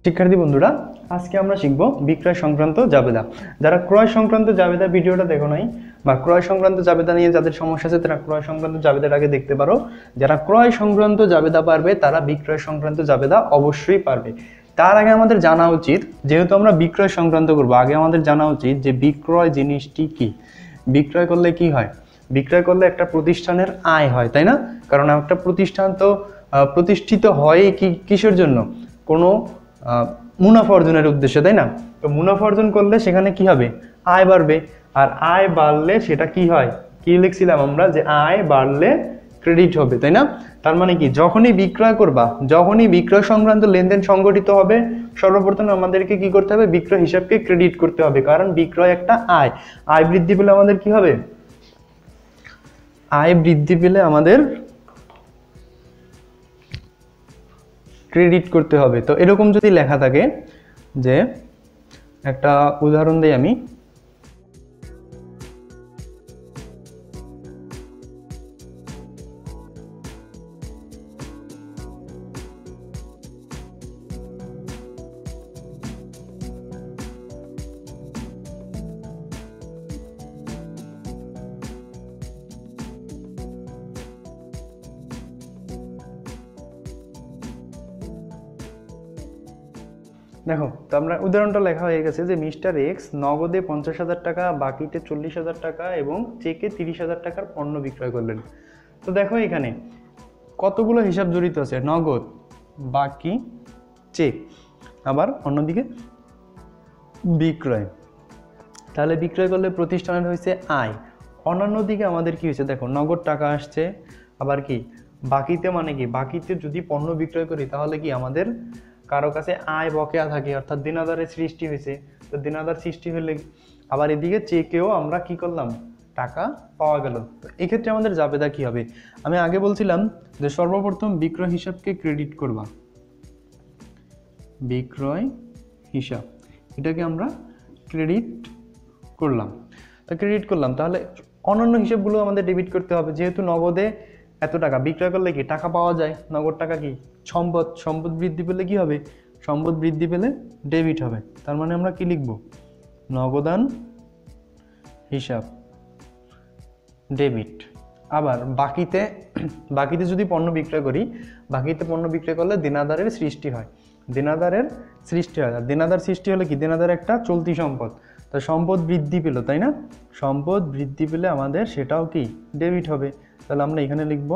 শিক্ষার্থী বন্ধুরা, আজকে আমরা শিখব বিক্রয় সংক্রান্ত জাবেদা। যারা ক্রয় সংক্রান্ত জাবেদা ভিডিওটা দেখো নাই বা ক্রয় সংক্রান্ত জাবেদা নিয়ে যাদের সমস্যা আছে তারা ক্রয় সংক্রান্ত জাবেদার আগে দেখতে পারো। যারা ক্রয় সংক্রান্ত জাবেদা পারবে তারা বিক্রয় সংক্রান্ত জাবেদা অবশ্যই পারবে। তার আগে আমাদের জানা উচিত, যেহেতু আমরা বিক্রয় সংক্রান্ত করব, আগে আমাদের জানা উচিত যে বিক্রয় জিনিসটি কি। বিক্রয় করলে কি হয়? বিক্রয় করলে একটা প্রতিষ্ঠানের আয় হয়, তাই না? কারণ একটা প্রতিষ্ঠান তো প্রতিষ্ঠিত হয় কিসের জন্য? কোনো মুনাফা অর্জনের উদ্দেশ্যে, তাই না? তো মুনাফা অর্জন করলে সেখানে কি হবে? আয় বাড়বে। আর আয় বাড়লে সেটা কি হয়? কি লিখছিলাম আমরা, যে আয় বাড়লে ক্রেডিট হবে, তাই না? তার মানে কি, যখনই বিক্রয় করবা, যখনই বিক্রয় সংক্রান্ত লেনদেন সংগঠিত হবে, সর্বপ্রথম আমাদেরকে কি করতে হবে? বিক্রয় হিসাবকে ক্রেডিট করতে হবে। কারণ বিক্রয় একটা আয়, আয় বৃদ্ধি পেলে আমাদের কি হবে? আয় বৃদ্ধি পেলে আমাদের ক্রেডিট করতে হবে। তো এরকম যদি লেখা থাকে, যে একটা উদাহরণ দিই আমি, দেখো তো আমরা উদাহরণটা লেখা হয়ে গেছে যে মিস্টার এক্স নগদে 50,000 টাকা, বাকিতে 40,000 টাকা এবং চেকে 30,000 টাকার পণ্য বিক্রয় করলেন। তো দেখো এখানে কতগুলো হিসাব জড়িত আছে, নগদ, বাকি, চেক, আবার অন্যদিকে বিক্রয়। তাহলে বিক্রয় করলে প্রতিষ্ঠানের হয়েছে আয়। অন্যান্য দিকে আমাদের কি হয়েছে? দেখো নগদ টাকা আসছে, আবার কি বাকিতে, মানে কি বাকিতে যদি পণ্য বিক্রয় করি তাহলে কি আমাদের কারো কাছে আয় বকেয়া থাকে, অর্থাৎ দেনাদারের সৃষ্টি হয়েছে। তো দেনাদার সৃষ্টি হলে আবার এদিকে চেকেও আমরা কি করলাম? টাকা পাওয়া গেল। তো এক্ষেত্রে আমাদের জাবেদা কি হবে? আমি আগে বলছিলাম যে সর্বপ্রথম বিক্রয় হিসাবকে ক্রেডিট করবা। বিক্রয় হিসাব, এটাকে আমরা ক্রেডিট করলাম। তো ক্রেডিট করলাম, তাহলে অন্যান্য হিসাবগুলো আমাদের ডেবিট করতে হবে। যেহেতু নগদে এত টাকা বিক্রয় করলে কি টাকা পাওয়া যায়, নগদ টাকা কি সম্পদ, সম্পদ বৃদ্ধি পেলে কি হবে? সম্পদ বৃদ্ধি পেলে ডেবিট হবে। তার মানে আমরা কি লিখব? নগদান হিসাব, ডেবিট। আবার বাকিতে, বাকিতে যদি পণ্য বিক্রয় করি, বাকিতে পণ্য বিক্রয় করলে দেনাদারের সৃষ্টি হয়, দেনাদারের সৃষ্টি হয়। আর দেনাদার সৃষ্টি হলে কি? দেনাদার একটা চলতি সম্পদ, তো সম্পদ বৃদ্ধি পেল, তাই না? সম্পদ বৃদ্ধি পেলে আমাদের সেটাও কি ডেবিট হবে। তাহলে আমরা এখানে লিখব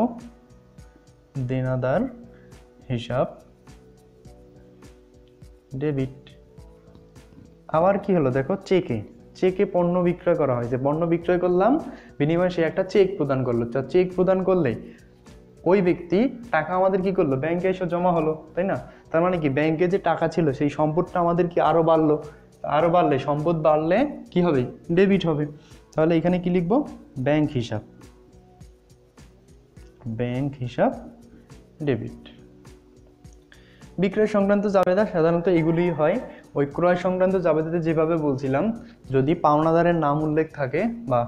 দেনাদার হিসাব, ডেবিট। আবার কি হলো? দেখো চেকে, চেকে পণ্য বিক্রয় করা হয়, যে পণ্য বিক্রয় করলাম, বিনিময়ে সে একটা চেক প্রদান করলো। চেক প্রদান করলে ওই ব্যক্তি টাকা আমাদের কি করলো? ব্যাংকে এসে জমা হলো, তাই না? তার মানে কি ব্যাংকে যে টাকা ছিল সেই সম্পদটা আমাদের কি আরো বাড়লো, আরো বাড়লে, সম্পদ বাড়লে কি হবে? ডেবিট হবে। তাহলে এখানে কি লিখব? ব্যাংক হিসাব, ব্যাংক হিসাব, ডেবিট। বিক্রয় সংক্রান্ত জাবেদা সাধারণত এগুলিই হয়। ওই ক্রয় সংক্রান্ত জাবেদাতে যেভাবে বলছিলাম, যদি পাওনাদারের নাম উল্লেখ থাকে বা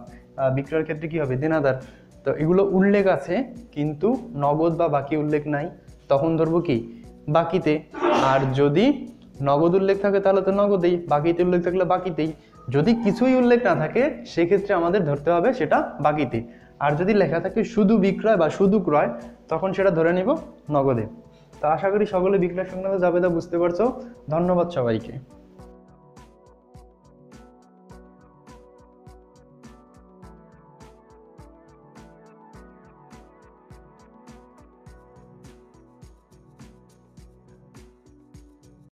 বিক্রয়ের ক্ষেত্রে কি হবে? দেনাদার, তো এগুলো উল্লেখ আছে কিন্তু নগদ বা বাকি উল্লেখ নাই, তখন ধরবো কি? বাকিতে। আর যদি নগদ উল্লেখ থাকে তাহলে তো নগদেই, বাকিতে উল্লেখ থাকলে বাকিতেই। যদি কিছুই উল্লেখ না থাকে সেক্ষেত্রে আমাদের ধরতে হবে সেটা বাকিতে। আর যদি লেখা থাকে শুধু বিক্রয় বা শুধু ক্রয়, তখন সেটা ধরে নিব নগদে। তো আশা করি সকলে বিক্রয় সংক্রান্ত জাবেদা বুঝতে পারছো। ধন্যবাদ সবাইকে।